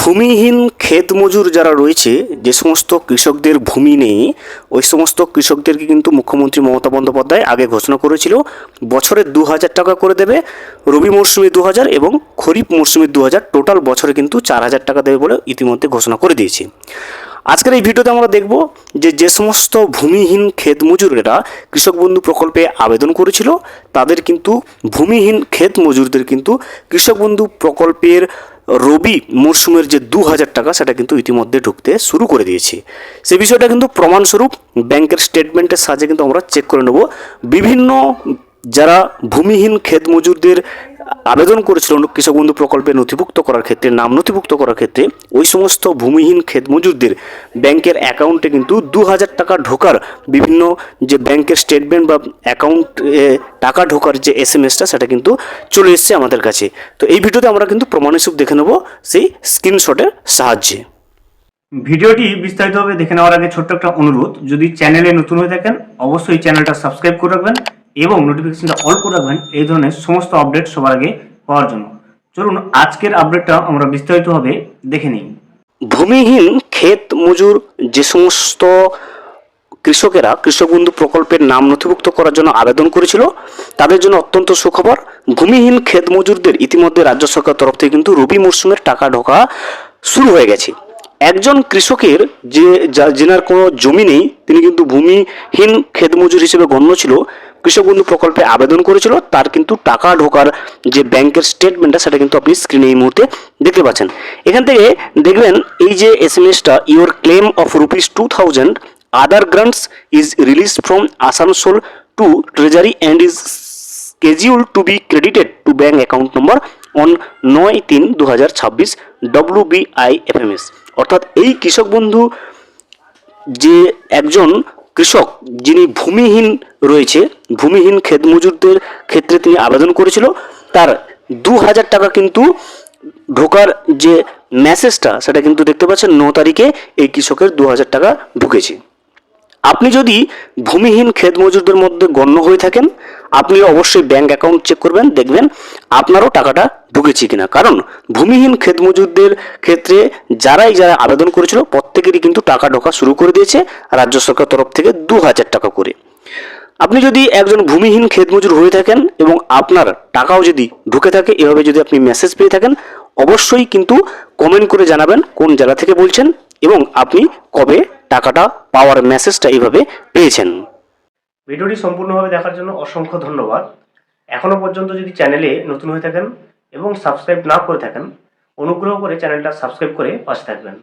ভূমিহীন ক্ষেত মজুর যারা রয়েছে, যে সমস্ত কৃষকদের ভূমি নেই, ওই সমস্ত কৃষকদেরকে কিন্তু মুখ্যমন্ত্রী মমতা বন্দ্যোপাধ্যায় আগে ঘোষণা করেছিল বছরে 2,000 টাকা করে দেবে, রবি মরশুমে 2,000 এবং খরিফ মরশুমে 2,000, টোটাল বছরে কিন্তু 4,000 টাকা দেবে বলে ইতিমধ্যে ঘোষণা করে দিয়েছে। আজকের এই ভিডিওতে আমরা দেখব যে সমস্ত ভূমিহীন ক্ষেত মজুরেরা কৃষক বন্ধু প্রকল্পে আবেদন করেছিল, তাদের কিন্তু ভূমিহীন ক্ষেত মজুরদের কিন্তু কৃষক বন্ধু প্রকল্পের রবি মরশুমের যে 2,000 টাকা সেটা কিন্তু ইতিমধ্যে ঢুকতে শুরু করে দিয়েছে। সেই বিষয়টা কিন্তু প্রমাণস্বরূপ ব্যাংকের স্টেটমেন্টের সাহায্যে কিন্তু আমরা চেক করে নেব। বিভিন্ন যারা ভূমিহীন ক্ষেত মজুরদের আবেদন করেছিল কৃষক বন্ধু প্রকল্পে নথিভুক্ত করার ক্ষেত্রে, নাম নথিভুক্ত করার ক্ষেত্রে, ওই সমস্ত ভূমিহীন ক্ষেত মজুরদের ব্যাংকের অ্যাকাউন্টে কিন্তু 2,000 টাকা ঢোকার বিভিন্ন যে ব্যাংকের স্টেটমেন্ট বা অ্যাকাউন্টে টাকা ঢোকার যে এসএমএসটা সেটা কিন্তু চলে এসছে আমাদের কাছে। তো এই ভিডিওতে আমরা কিন্তু প্রমাণস্বরূপ দেখে নেব সেই স্ক্রিনশটের সাহায্যে। ভিডিওটি বিস্তারিতভাবে দেখে নেওয়ার আগে ছোট্ট একটা অনুরোধ, যদি চ্যানেলে নতুন হয়ে থাকেন অবশ্যই চ্যানেলটা সাবস্ক্রাইব করে রাখবেন এবং নোটিফিকেশনটা অল করে রাখবেন এই ধরনের সমস্ত আপডেট সবার আগে পাওয়ার জন্য। চলুন আজকের আপডেটটা আমরা বিস্তারিতভাবে দেখে নিই। ভূমিহীন ক্ষেত মজুর যে সমস্ত কৃষকেরা কৃষক বন্ধু প্রকল্পের নাম নথিভুক্ত করার জন্য আবেদন করেছিল, তাদের জন্য অত্যন্ত সুখবর। ভূমিহীন ক্ষেত মজুরদের ইতিমধ্যে রাজ্য সরকার তরফ থেকে কিন্তু রবি মরশুমের টাকা ঢোকা শুরু হয়ে গেছে। একজন কৃষকের যেনার কোনো জমি নেই, তিনি কিন্তু ভূমিহীন ক্ষেত মজুর হিসেবে গণ্য ছিল, কৃষক বন্ধু প্রকল্পে আবেদন করেছিল, তার কিন্তু টাকা ঢোকার যে ব্যাংকের স্টেটমেন্টটা সেটা কিন্তু আপনি স্ক্রিনে এই মুহূর্তে দেখতে পাচ্ছেন। এখান থেকে দেখবেন এই যে এসএমএসটা, your claim of ₹2,000 other grants is released from Asansol to Treasury and is scheduled to be credited to bank account number on 9/3/2026 WBIFMS। অর্থাৎ এই কৃষক বন্ধু যে একজন কৃষক যিনি ভূমিহীন রয়েছে, ভূমিহীন ক্ষেত মজুরদের ক্ষেত্রে তিনি আবেদন করেছিল, তার 2,000 টাকা কিন্তু ঢোকার যে মেসেজটা সেটা কিন্তু দেখতে পাচ্ছেন 9 তারিখে এই কৃষকের 2,000 টাকা ঢুকেছে। আপনি যদি ভূমিহীন ক্ষেত মজুরদের মধ্যে গণ্য হয়ে থাকেন, আপনি অবশ্যই ব্যাংক অ্যাকাউন্ট চেক করবেন, দেখবেন আপনারও টাকাটা ঢুকেছে কিনা। কারণ ভূমিহীন ক্ষেত মজুরদের ক্ষেত্রে যারা আবেদন করেছিল প্রত্যেকেরই কিন্তু টাকা ঢোকা শুরু করে দিয়েছে রাজ্য সরকার তরফ থেকে 2,000 টাকা করে। আপনি যদি একজন ভূমিহীন ক্ষেত মজুর হয়ে থাকেন এবং আপনার টাকাও যদি ঢুকে থাকে, এভাবে যদি আপনি মেসেজ পেয়ে থাকেন, অবশ্যই কিন্তু কমেন্ট করে জানাবেন কোন জেলা থেকে বলছেন এবং আপনি কবে টাকাটা পাওয়ার মেসেজটা এইভাবে পেয়েছেন। ভিডিওটি সম্পূর্ণভাবে দেখার জন্য অসংখ্য ধন্যবাদ। এখনো পর্যন্ত যদি চ্যানেলে নতুন হয়ে থাকেন এবং সাবস্ক্রাইব না করে থাকেন, অনুগ্রহ করে চ্যানেলটা সাবস্ক্রাইব করে পাশে থাকবেন।